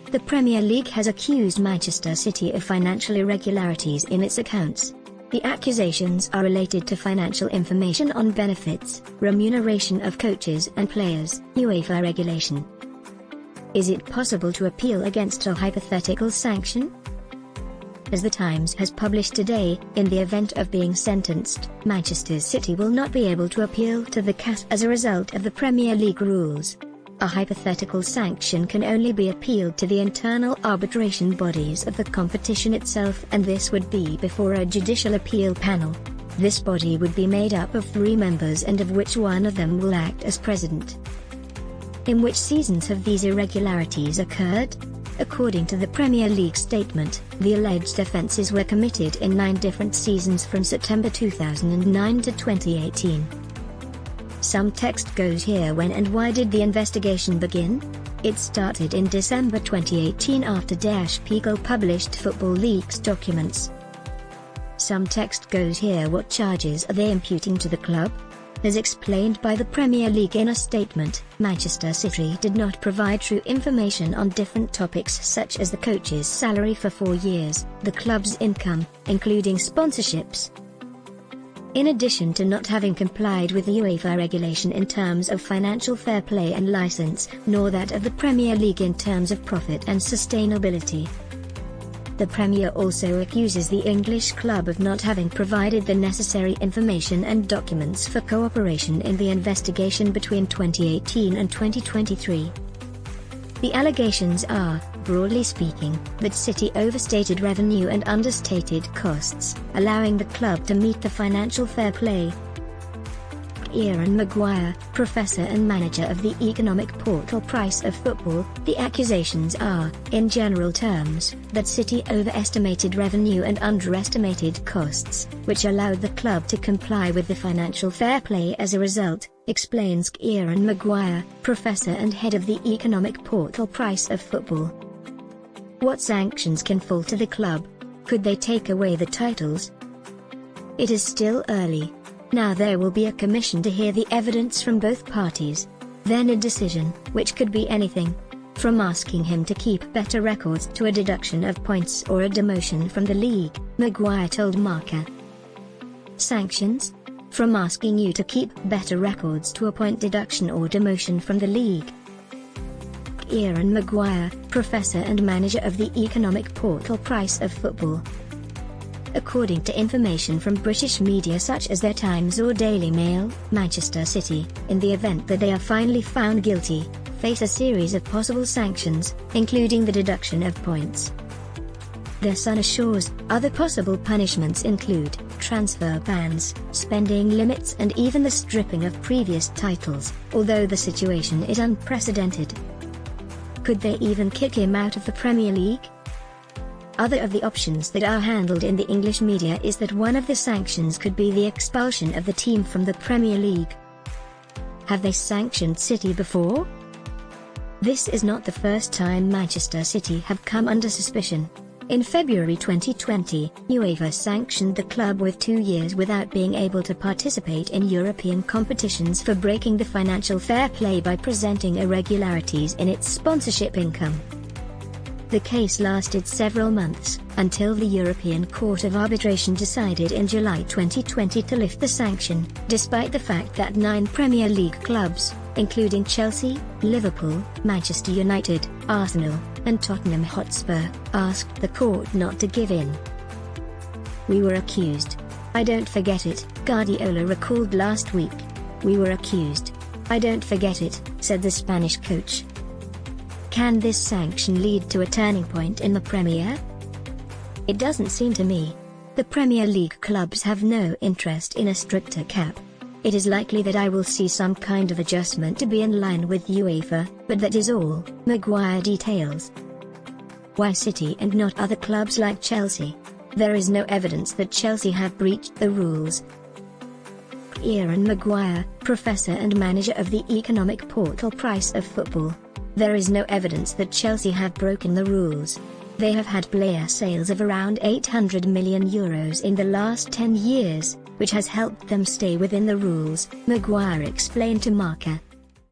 The Premier League has accused Manchester City of financial irregularities in its accounts. The accusations are related to financial information on benefits, remuneration of coaches and players, UEFA regulation. Is it possible to appeal against a hypothetical sanction? As The Times has published today, in the event of being sentenced, Manchester City will not be able to appeal to the CAS as a result of the Premier League rules. A hypothetical sanction can only be appealed to the internal arbitration bodies of the competition itself, and this would be before a judicial appeal panel. This body would be made up of 3 members, and of which one of them will act as president. In which seasons have these irregularities occurred? According to the Premier League statement, the alleged offences were committed in 9 different seasons from September 2009 to 2018. Some text goes here. When and why did the investigation begin? It started in December 2018 after Der Spiegel published Football Leaks documents. Some text goes here. What charges are they imputing to the club? As explained by the Premier League in a statement, Manchester City did not provide true information on different topics such as the coach's salary for 4 years, the club's income, including sponsorships. In addition to not having complied with UEFA regulation in terms of financial fair play and license, nor that of the Premier League in terms of profit and sustainability. The Premier also accuses the English club of not having provided the necessary information and documents for cooperation in the investigation between 2018 and 2023. The allegations are, broadly speaking, that City overstated revenue and understated costs, allowing the club to meet the financial fair play. Kieran Maguire, professor and manager of the economic portal Price of Football, the accusations are, in general terms, that City overestimated revenue and underestimated costs, which allowed the club to comply with the financial fair play as a result, explains Kieran Maguire, professor and head of the economic portal Price of Football. What sanctions can fall to the club? Could they take away the titles? It is still early. Now there will be a commission to hear the evidence from both parties. Then a decision, which could be anything, from asking him to keep better records to a deduction of points or a demotion from the league, Maguire told Marca. Sanctions? From asking you to keep better records to a point deduction or demotion from the league. Kieran Maguire, professor and manager of the economic portal Price of Football. According to information from British media such as The Times or Daily Mail, Manchester City, in the event that they are finally found guilty, face a series of possible sanctions, including the deduction of points. The Sun assures, other possible punishments include transfer bans, spending limits and even the stripping of previous titles, although the situation is unprecedented. Could they even kick him out of the Premier League? Other of the options that are handled in the English media is that one of the sanctions could be the expulsion of the team from the Premier League. Have they sanctioned City before? This is not the first time Manchester City have come under suspicion. In February 2020, UEFA sanctioned the club with 2 years without being able to participate in European competitions for breaking the financial fair play by presenting irregularities in its sponsorship income. The case lasted several months, until the European Court of Arbitration decided in July 2020 to lift the sanction, despite the fact that 9 Premier League clubs, including Chelsea, Liverpool, Manchester United, Arsenal, and Tottenham Hotspur, asked the court not to give in. "We were accused. I don't forget it," Guardiola recalled last week. "We were accused. I don't forget it," said the Spanish coach. Can this sanction lead to a turning point in the Premier? It doesn't seem to me. The Premier League clubs have no interest in a stricter cap. It is likely that I will see some kind of adjustment to be in line with UEFA, but that is all, Maguire details. Why City and not other clubs like Chelsea? There is no evidence that Chelsea have breached the rules. Kieran Maguire, professor and manager of the economic portal Price of Football. There is no evidence that Chelsea have broken the rules. They have had player sales of around €800 million in the last 10 years, which has helped them stay within the rules, Maguire explained to Marca.